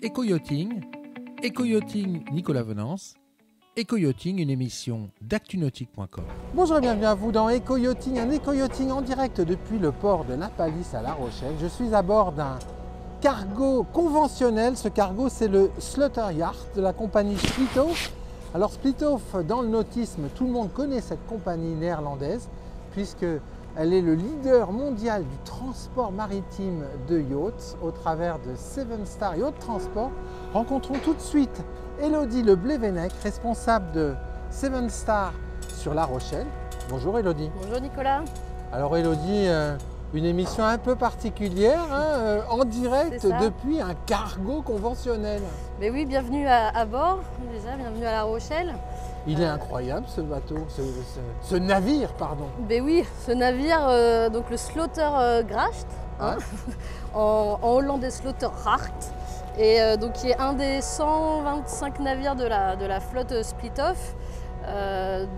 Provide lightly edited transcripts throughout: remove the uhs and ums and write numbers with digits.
Éco-yachting, Éco-yachting Nicolas Venance, Éco-yachting, une émission d'actunautique.com. Bonjour et bienvenue à vous dans Éco-yachting, un éco-yachting en direct depuis le port de La Palisse à La Rochelle. Je suis à bord d'un cargo conventionnel. Ce cargo, c'est le Slaughter Yacht de la compagnie Spliethoff. Alors Spliethoff, dans le nautisme, tout le monde connaît cette compagnie néerlandaise puisqu'elle est le leader mondial du transport maritime de yachts au travers de Seven Star Yacht Transport. Rencontrons tout de suite Elodie Le Blévenec, responsable de Seven Star sur La Rochelle. Bonjour Elodie. Bonjour Nicolas. Alors Elodie, une émission un peu particulière, en direct depuis un cargo conventionnel. Mais oui, bienvenue à bord, déjà, bienvenue à La Rochelle. Il est incroyable ce bateau, ce navire, pardon. Mais oui, ce navire, donc le Slaughter Gracht, en hollandais Slaughter Hart, et donc qui est un des 125 navires de la flotte Spliethoff.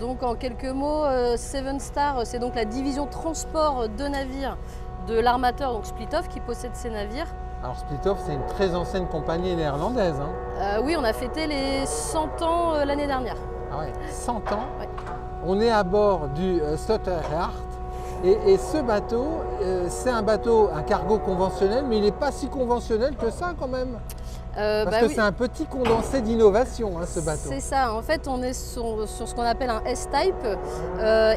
Donc en quelques mots, Seven Star, c'est donc la division transport de navires de l'armateur, donc Spliethoff, qui possède ces navires. Alors Spliethoff, c'est une très ancienne compagnie néerlandaise. Oui, on a fêté les 100 ans l'année dernière. Ah ouais, 100 ans. Ouais. On est à bord du Slaughter Yacht et ce bateau, c'est un bateau, un cargo conventionnel, mais il n'est pas si conventionnel que ça quand même. Parce que c'est un petit condensé d'innovation, ce bateau. C'est ça, en fait on est sur ce qu'on appelle un S-Type.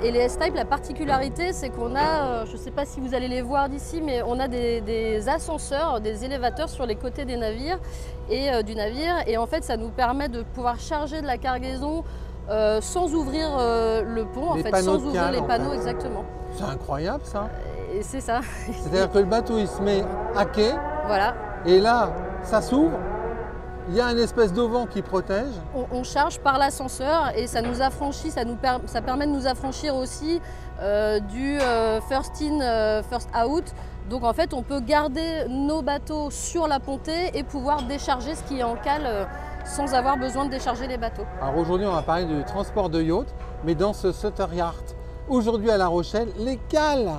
Et les S-Type, la particularité c'est qu'on a, je ne sais pas si vous allez les voir d'ici, mais on a des ascenseurs, des élévateurs sur les côtés des navires et du navire. Et en fait ça nous permet de pouvoir charger de la cargaison sans ouvrir le pont, sans ouvrir les panneaux, exactement. C'est incroyable ça. Et c'est ça. C'est-à-dire que le bateau il se met à quai. Voilà. Et là, ça s'ouvre, il y a une espèce d'auvent qui protège. On charge par l'ascenseur et ça nous affranchit, ça permet de nous affranchir aussi du first in, first out. Donc en fait, on peut garder nos bateaux sur la pontée et pouvoir décharger ce qui est en cale sans avoir besoin de décharger les bateaux. Alors aujourd'hui, on va parler du transport de yacht, mais dans ce Slaughter Yacht, aujourd'hui à La Rochelle, les cales,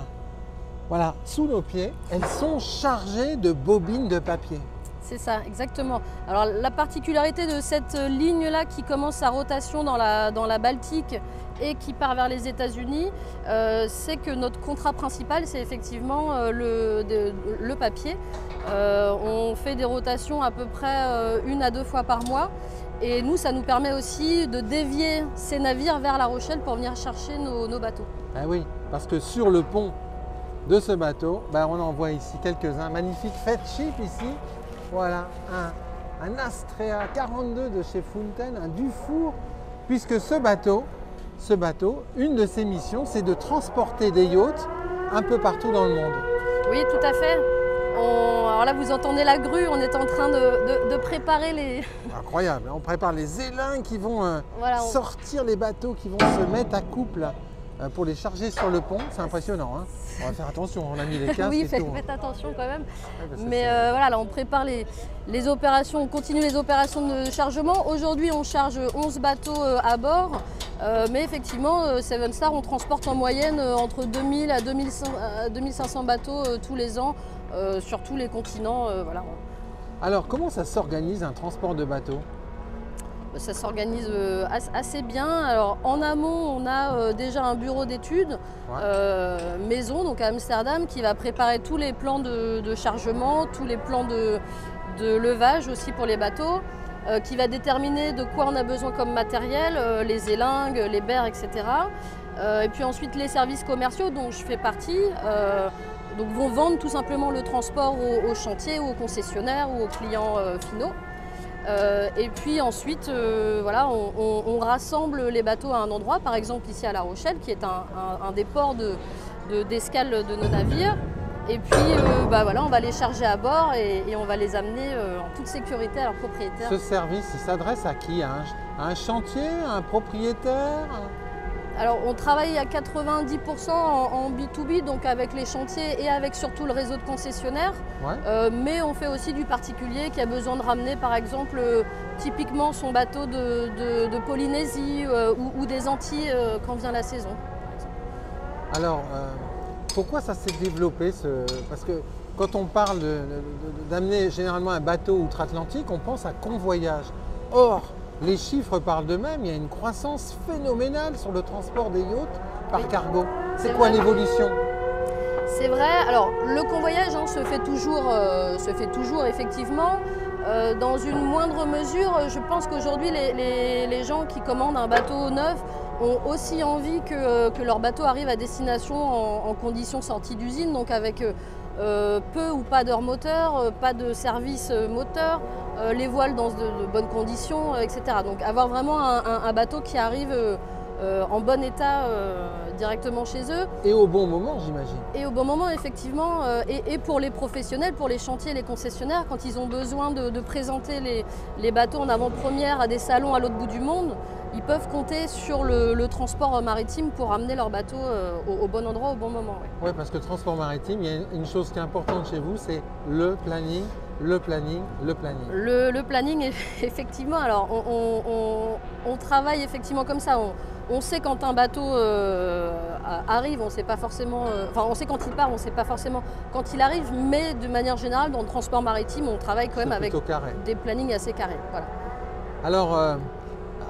voilà, sous nos pieds, elles sont chargées de bobines de papier. C'est ça, exactement. Alors la particularité de cette ligne-là qui commence sa rotation dans la Baltique et qui part vers les États-Unis, c'est que notre contrat principal, c'est effectivement le papier. On fait des rotations à peu près 1 à 2 fois par mois. Et nous, ça nous permet aussi de dévier ces navires vers La Rochelle pour venir chercher nos bateaux. Ah oui, parce que sur le pont de ce bateau, on en voit ici quelques-uns. Magnifique Fat Ship ici. Voilà, un Astrea 42 de chez Fountaine, un Dufour, puisque ce bateau, une de ses missions, c'est de transporter des yachts un peu partout dans le monde. Oui, tout à fait. Alors là, vous entendez la grue, on est en train de préparer les... Incroyable, on prépare les élins qui vont sortir les bateaux, qui vont se mettre à couple pour les charger sur le pont. C'est impressionnant. On va faire attention, on a mis les casques. Oui, et faites attention quand même. Mais voilà, là, on prépare les opérations, on continue les opérations de chargement. Aujourd'hui, on charge 11 bateaux à bord. Mais effectivement, Seven Star, on transporte en moyenne entre 2000 à 2500 bateaux tous les ans sur tous les continents. Voilà. Alors, comment ça s'organise un transport de bateaux ? Ça s'organise assez bien. Alors, en amont, on a déjà un bureau d'études maison, donc à Amsterdam, qui va préparer tous les plans de chargement, tous les plans de levage aussi pour les bateaux, qui va déterminer de quoi on a besoin comme matériel, les élingues, les berres, etc. Et puis ensuite, les services commerciaux dont je fais partie donc vont vendre tout simplement le transport aux chantiers ou aux concessionnaires ou aux clients finaux. Et puis ensuite, on rassemble les bateaux à un endroit, par exemple ici à La Rochelle, qui est un des ports d'escale de nos navires. Et puis, on va les charger à bord et on va les amener en toute sécurité à leurs propriétaires. Ce service, il s'adresse à qui ? À un chantier, à un propriétaire ? Alors, on travaille à 90% en B2B, donc avec les chantiers et avec surtout le réseau de concessionnaires. Mais on fait aussi du particulier qui a besoin de ramener, par exemple, typiquement son bateau de Polynésie ou des Antilles quand vient la saison. Alors, pourquoi ça s'est développé Parce que quand on parle d'amener généralement un bateau outre-Atlantique, on pense à convoyage. Or, les chiffres parlent d'eux-mêmes, il y a une croissance phénoménale sur le transport des yachts par cargo. C'est quoi l'évolution? C'est vrai. Alors, le convoyage se fait toujours effectivement. Dans une moindre mesure, je pense qu'aujourd'hui, les gens qui commandent un bateau neuf ont aussi envie que leur bateau arrive à destination en conditions sorties d'usine, donc avec peu ou pas d'heures moteur, pas de service moteur, les voiles dans de bonnes conditions, etc. Donc avoir vraiment un bateau qui arrive en bon état directement chez eux. Et au bon moment, j'imagine. Et au bon moment, effectivement, et pour les professionnels, pour les chantiers, les concessionnaires, quand ils ont besoin de présenter les bateaux en avant-première à des salons à l'autre bout du monde, ils peuvent compter sur le transport maritime pour amener leur bateau au bon endroit, au bon moment. Oui, ouais, parce que le transport maritime, il y a une chose qui est importante chez vous, c'est le planning. Le planning. Le planning, effectivement, alors on travaille effectivement comme ça. On sait quand un bateau arrive, on sait pas forcément. Enfin, on sait quand il part, on sait pas forcément quand il arrive, mais de manière générale, dans le transport maritime, on travaille quand même avec des plannings assez carrés. Voilà. Alors,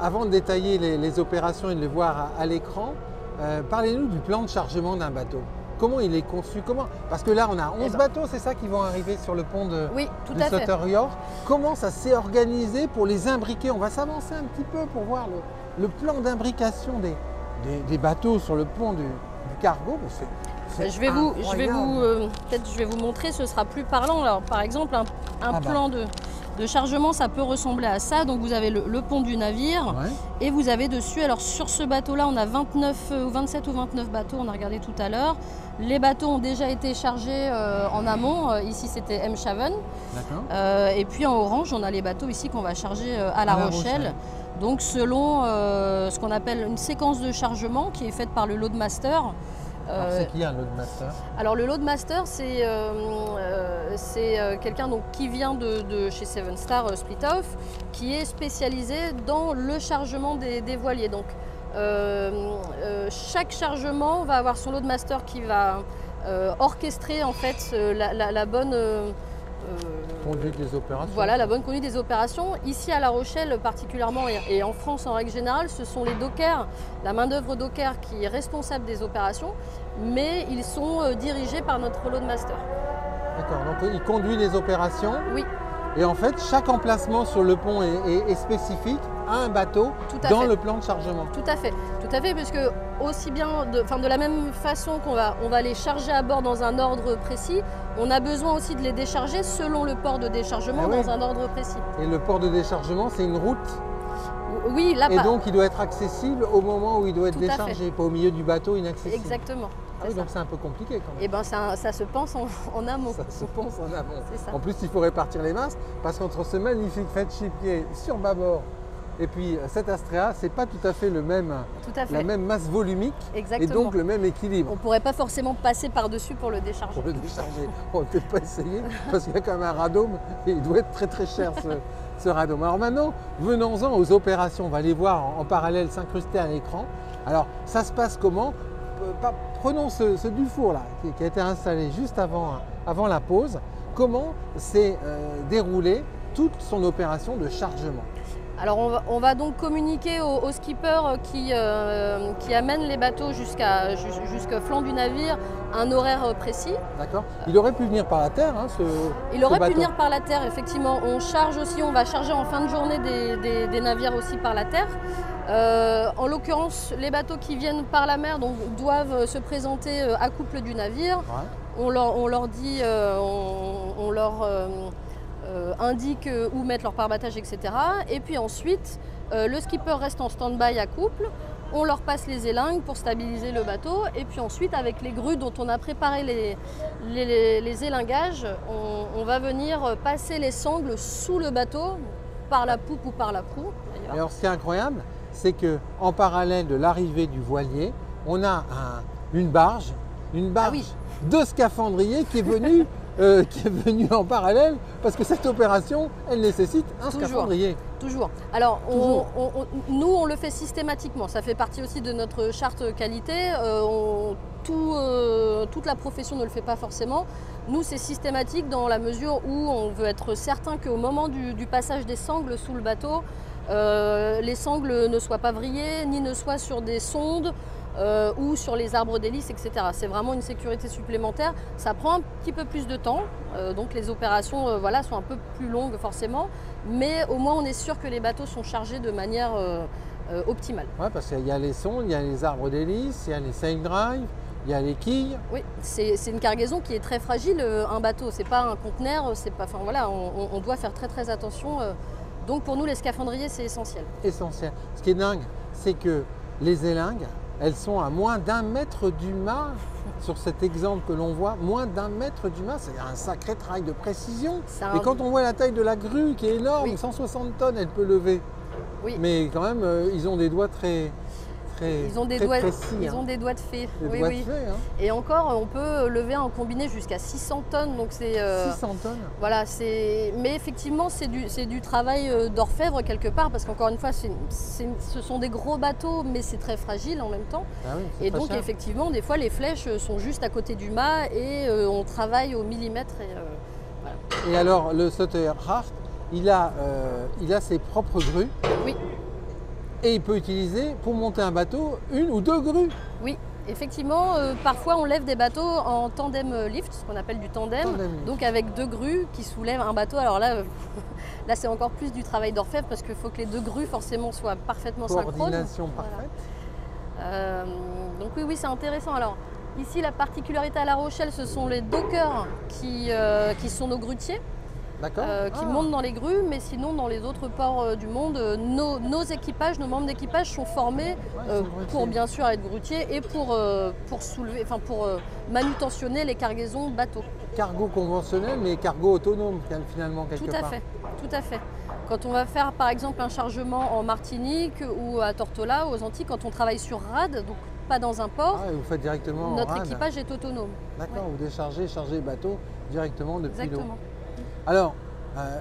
avant de détailler les opérations et de les voir à l'écran, parlez-nous du plan de chargement d'un bateau. Comment il est conçu? Parce que là, on a 11 bateaux, c'est ça, qui vont arriver sur le pont de Slutter Yacht. Comment ça s'est organisé pour les imbriquer? On va s'avancer un petit peu pour voir le plan d'imbrication des bateaux sur le pont du cargo. Je vais vous montrer, ce sera plus parlant. Alors, par exemple, un plan de chargement, ça peut ressembler à ça. Donc vous avez le pont du navire et vous avez dessus, alors sur ce bateau-là, on a 27 ou 29 bateaux, on a regardé tout à l'heure. Les bateaux ont déjà été chargés en amont. Ici, c'était Eemshaven. Et puis en orange, on a les bateaux ici qu'on va charger à La Rochelle. Donc selon ce qu'on appelle une séquence de chargement qui est faite par le Loadmaster. C'est qui un Loadmaster? Alors le Loadmaster, c'est quelqu'un qui vient de chez Seven Star Split-Off, qui est spécialisé dans le chargement des voiliers. Donc chaque chargement va avoir son Loadmaster qui va orchestrer en fait la bonne conduite des opérations. Voilà, la bonne conduite des opérations. Ici à La Rochelle particulièrement et en France en règle générale, ce sont les dockers, la main-d'œuvre docker qui est responsable des opérations, mais ils sont dirigés par notre Loadmaster. D'accord, donc il conduit les opérations. Oui. Et en fait, chaque emplacement sur le pont est spécifique à un bateau dans le plan de chargement. Tout à fait, puisque aussi bien, de la même façon qu'on va les charger à bord dans un ordre précis, on a besoin aussi de les décharger selon le port de déchargement dans un ordre précis. Et le port de déchargement, c'est une route? Oui, là. Et donc il doit être accessible au moment où il doit être déchargé, pas au milieu du bateau inaccessible. Exactement. Ah oui, donc c'est un peu compliqué quand même. Eh bien, ça se pense en amont. Ça se pense en amont. Ça. En plus, il faut répartir les masses, parce qu'entre ce magnifique Fetchip qui est sur bâbord et puis cet Astrea, c'est pas tout à fait la même masse volumique. Exactement. Et donc le même équilibre. On pourrait pas forcément passer par-dessus pour le décharger. Pour le décharger, on ne peut pas essayer, parce qu'il y a quand même un radome et il doit être très très cher ce radome. Alors maintenant, venons-en aux opérations. On va les voir en parallèle s'incruster à l'écran. Alors, ça se passe comment? Prenons ce Dufour là, qui a été installé juste avant la pause. Comment s'est déroulée toute son opération de chargement? Alors on va donc communiquer au skipper qui amène les bateaux jusqu'au flanc du navire un horaire précis. D'accord. Il aurait pu venir par la terre, Il aurait pu venir par la terre, effectivement. On va charger en fin de journée des navires aussi par la terre. En l'occurrence, les bateaux qui viennent par la mer doivent se présenter à couple du navire. Ouais. On leur dit, on leur indique où mettre leur pare-battage, etc. Et puis ensuite, le skipper reste en stand-by à couple. On leur passe les élingues pour stabiliser le bateau. Et puis ensuite, avec les grues dont on a préparé les élingages, on va venir passer les sangles sous le bateau, par la poupe ou par la proue. Et alors, ce qui est incroyable, c'est qu'en parallèle de l'arrivée du voilier, on a une barge de scaphandrier qui est venue en parallèle, parce que cette opération, elle nécessite un scaphandrier. Toujours. Alors, nous, on le fait systématiquement. Ça fait partie aussi de notre charte qualité. Toute la profession ne le fait pas forcément. Nous, c'est systématique dans la mesure où on veut être certain qu'au moment du passage des sangles sous le bateau, les sangles ne soient pas vrillées, ni ne soient sur des sondes ou sur les arbres d'hélice, etc. C'est vraiment une sécurité supplémentaire. Ça prend un petit peu plus de temps, donc les opérations voilà, sont un peu plus longues forcément, mais au moins on est sûr que les bateaux sont chargés de manière optimale. Oui, parce qu'il y a les sondes, il y a les arbres d'hélice, il y a les sail drive, il y a les quilles. Oui, c'est une cargaison qui est très fragile, un bateau. C'est pas un conteneur, c'est pas, enfin, voilà, on doit faire très attention. Donc pour nous, les scaphandriers, c'est essentiel. Essentiel. Ce qui est dingue, c'est que les élingues, elles sont à moins d'1 mètre du mât. Sur cet exemple que l'on voit, moins d'1 mètre du mât, c'est un sacré travail de précision. Et quand on voit la taille de la grue qui est énorme, oui. 160 tonnes, elle peut lever. Oui. Mais quand même, ils ont des doigts très précis. Ils ont des doigts de fée. Des doigts de fée, hein. Et encore, on peut lever en combiné jusqu'à 600 tonnes. Donc c'est 600 tonnes. Voilà, mais effectivement, c'est du travail d'orfèvre quelque part, parce qu'encore une fois, ce sont des gros bateaux, mais c'est très fragile en même temps. Ah oui, et donc, effectivement, des fois, les flèches sont juste à côté du mât et on travaille au millimètre. Voilà. Et alors, le Slaughterhart, il a ses propres grues. Oui. Et il peut utiliser pour monter un bateau 1 ou 2 grues. Oui, effectivement, parfois on lève des bateaux en tandem lift, ce qu'on appelle du tandem, donc avec 2 grues qui soulèvent un bateau. Alors là, là c'est encore plus du travail d'orfèvre parce qu'il faut que les 2 grues forcément soient parfaitement synchrones. Coordination parfaite. Voilà. Donc oui, c'est intéressant. Alors ici, la particularité à La Rochelle, ce sont les dockers qui sont nos grutiers. Qui montent dans les grues, mais sinon dans les autres ports du monde, nos équipages, nos membres d'équipage sont formés pour bien sûr être grutiers et pour soulever, enfin pour manutentionner les cargaisons bateaux. Cargo conventionnel, mais cargo autonome finalement quelque part. Tout à fait. Quand on va faire par exemple un chargement en Martinique ou à Tortola, aux Antilles, quand on travaille sur rade, donc pas dans un port, vous faites directement notre en rade. équipage est autonome. D'accord, vous déchargez, chargez le bateau directement depuis l'eau. Exactement. Alors,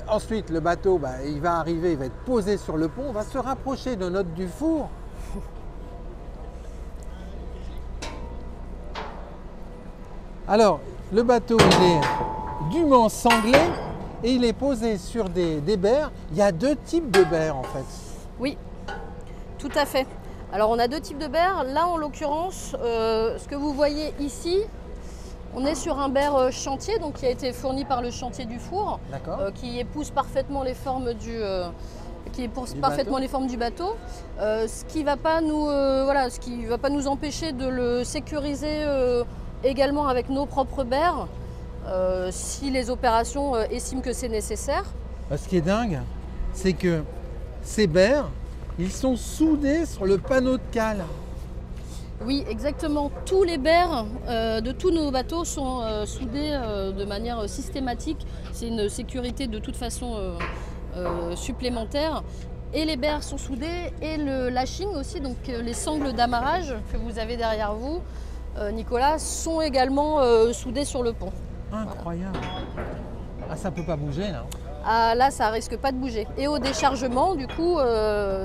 ensuite, le bateau, il va arriver, il va être posé sur le pont, on va se rapprocher de notre Dufour. Alors, le bateau, il est dûment sanglé et il est posé sur des berres. Il y a 2 types de berres, en fait. Oui, tout à fait. Alors, on a 2 types de berres. Là, en l'occurrence, ce que vous voyez ici, on est sur un berre chantier, donc qui a été fourni par le chantier Dufour, qui épouse parfaitement les formes du bateau. Ce qui va pas nous empêcher de le sécuriser également avec nos propres berres, si les opérations estiment que c'est nécessaire. Ce qui est dingue, c'est que ces berres, ils sont soudés sur le panneau de cale. Oui, exactement. Tous les berres de tous nos bateaux sont soudés de manière systématique. C'est une sécurité de toute façon supplémentaire. Et les berres sont soudés et le lashing aussi, donc les sangles d'amarrage que vous avez derrière vous, Nicolas, sont également soudés sur le pont. Incroyable. Voilà. Ah, ça ne peut pas bouger là. Ah, là, ça risque pas de bouger. Et au déchargement, du coup,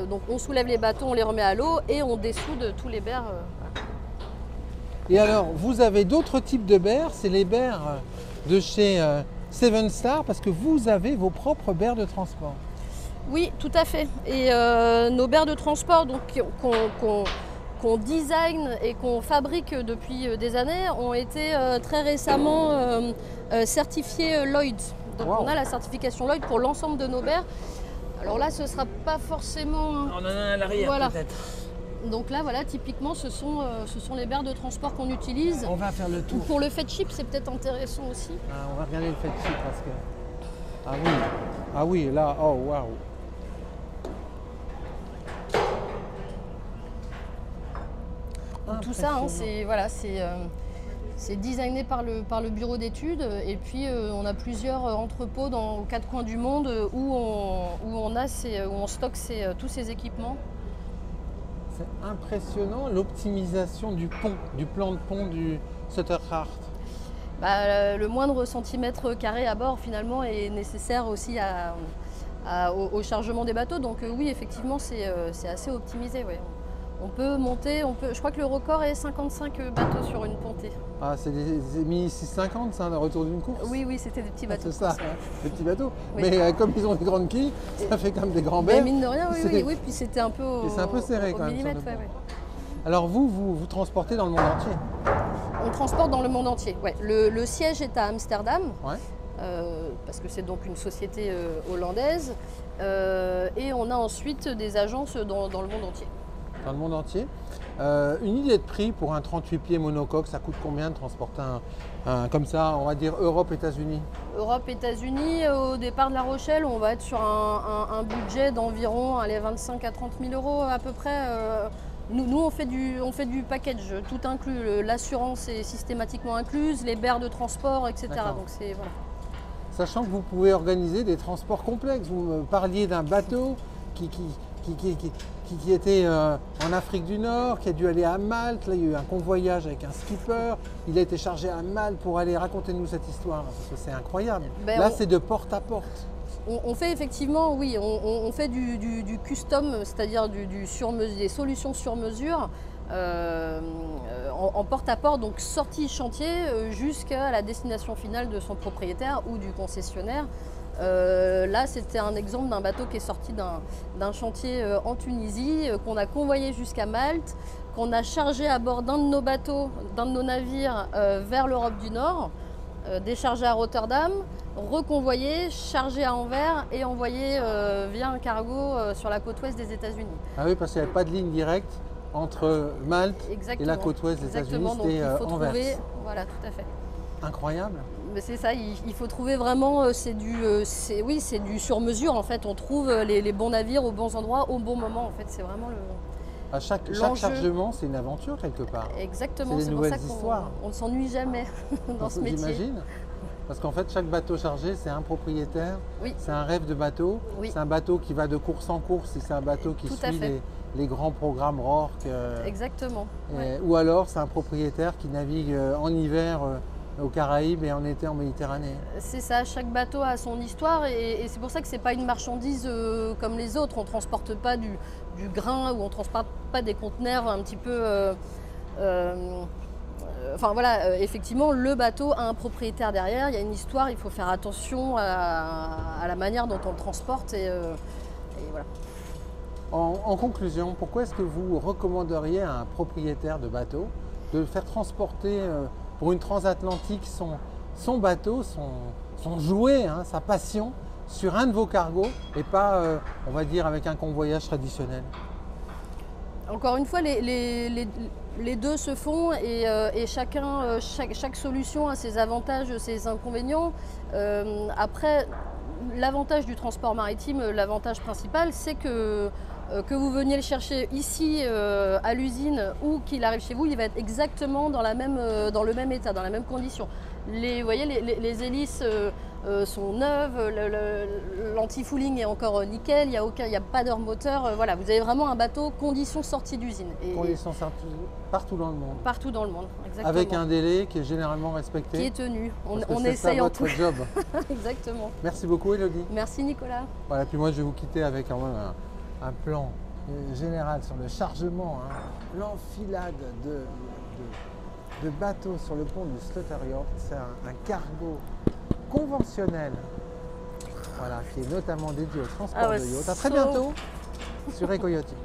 donc on soulève les bateaux, on les remet à l'eau et on dessoude tous les berres. Et alors, vous avez d'autres types de berres, c'est les berres de chez Seven Star, parce que vous avez vos propres berres de transport. Oui, tout à fait. Et nos berres de transport qu'on design et qu'on fabrique depuis des années ont été très récemment certifiés Lloyd's. Donc on a la certification Lloyd pour l'ensemble de nos berres. Alors là, ce ne sera pas forcément... On en a un à l'arrière peut-être. Donc là, voilà, typiquement, ce sont les berres de transport qu'on utilise. On va faire le tour. Pour le fait chip, c'est peut-être intéressant aussi. On va regarder le fait chip parce que... Ah oui, là, oh waouh. Tout ça, hein, c'est designé par le bureau d'études et puis on a plusieurs entrepôts aux 4 coins du monde où on stocke tous ces équipements. C'est impressionnant l'optimisation du plan de pont du Slaughterhart. Le moindre centimètre carré à bord finalement est nécessaire aussi au chargement des bateaux. Donc oui, effectivement, c'est assez optimisé. Ouais. On peut monter, je crois que le record est 55 bateaux sur une pontée. Ah, c'est des mini 650, ça, le retour d'une course? Oui, oui, c'était des petits bateaux. C'est ça, ouais. des petits bateaux. Oui. Mais comme ils ont des grandes quilles, ça fait comme des grands Mais baies. mine de rien, oui, puis c'était un peu c'est un peu serré quand même. millimètre, sur le ouais. Alors vous transportez dans le monde entier? On transporte dans le monde entier, ouais. Le siège est à Amsterdam, Ouais. parce que c'est donc une société hollandaise. Et on a ensuite des agences dans le monde entier. Dans le monde entier. Une idée de prix pour un 38 pieds monocoque, ça coûte combien de transporter un comme ça, on va dire Europe-États-Unis? Europe-États-Unis, au départ de La Rochelle, on va être sur un budget d'environ 25 à 30 000 euros à peu près. Nous on fait du package, tout inclus. L'assurance est systématiquement incluse, les berres de transport, etc. Donc c'est, voilà. Sachant que vous pouvez organiser des transports complexes. Vous me parliez d'un bateau qui était en Afrique du Nord, qui a dû aller à Malte. Là, il y a eu un convoyage avec un skipper. Il a été chargé à Malte pour aller raconter-nous cette histoire, parce que c'est incroyable. Là, c'est de porte à porte. On fait effectivement, oui, on fait du custom, c'est-à-dire des solutions sur mesure en porte-à-porte, donc sortie chantier jusqu'à la destination finale de son propriétaire ou du concessionnaire. Là, c'était un exemple d'un bateau qui est sorti d'un chantier en Tunisie, qu'on a convoyé jusqu'à Malte, qu'on a chargé à bord d'un de nos bateaux, d'un de nos navires vers l'Europe du Nord, déchargé à Rotterdam, reconvoyé, chargé à Anvers et envoyé via un cargo sur la côte ouest des États-Unis. Ah oui, parce qu'il n'y avait pas de ligne directe entre Malte et la côte ouest des États-Unis, c'était Anvers. Voilà, tout à fait. Incroyable. Mais c'est ça, il faut trouver vraiment, c'est du sur-mesure en fait. On trouve les bons navires aux bons endroits, au bon moment en fait. C'est vraiment le. À chaque chargement, c'est une aventure quelque part. Exactement, c'est pour ça qu'on ne s'ennuie jamais dans ce métier. J'imagine. Parce qu'en fait, chaque bateau chargé, c'est un propriétaire, c'est un rêve de bateau, c'est un bateau qui va de course en course, et c'est un bateau qui suit les grands programmes Rourke. Exactement. Ou alors, c'est un propriétaire qui navigue en hiver aux Caraïbes et en été en Méditerranée. C'est ça, chaque bateau a son histoire et c'est pour ça que ce n'est pas une marchandise comme les autres. On ne transporte pas du grain ou on ne transporte pas des conteneurs un petit peu... Enfin voilà, effectivement, le bateau a un propriétaire derrière, il y a une histoire, il faut faire attention à la manière dont on le transporte et voilà. En conclusion, pourquoi est-ce que vous recommanderiez à un propriétaire de bateau de faire transporter pour une transatlantique son bateau, son jouet, hein, sa passion, sur un de vos cargos et pas, on va dire, avec un convoyage traditionnel? Encore une fois, les deux se font et chaque solution a ses avantages, ses inconvénients. Après, l'avantage du transport maritime, l'avantage principal, c'est que vous veniez le chercher ici à l'usine ou qu'il arrive chez vous, il va être exactement dans le même état, dans la même condition. Vous voyez, les hélices sont neuves, l'anti-fouling est encore nickel, il n'y a pas d'heure moteur. Voilà, vous avez vraiment un bateau condition sortie d'usine. Condition sortie partout dans le monde. Partout dans le monde, exactement. Avec un délai qui est généralement respecté. Qui est tenu. On essaye en tout. Job. Exactement. Merci beaucoup, Élodie. Merci, Nicolas. Voilà, puis moi je vais vous quitter avec un plan général sur le chargement, hein, l'enfilade de bateaux sur le pont du Slutter Yacht. C'est un cargo conventionnel, voilà, qui est notamment dédié au transport de yachts. À très bientôt sur Eco Yachting.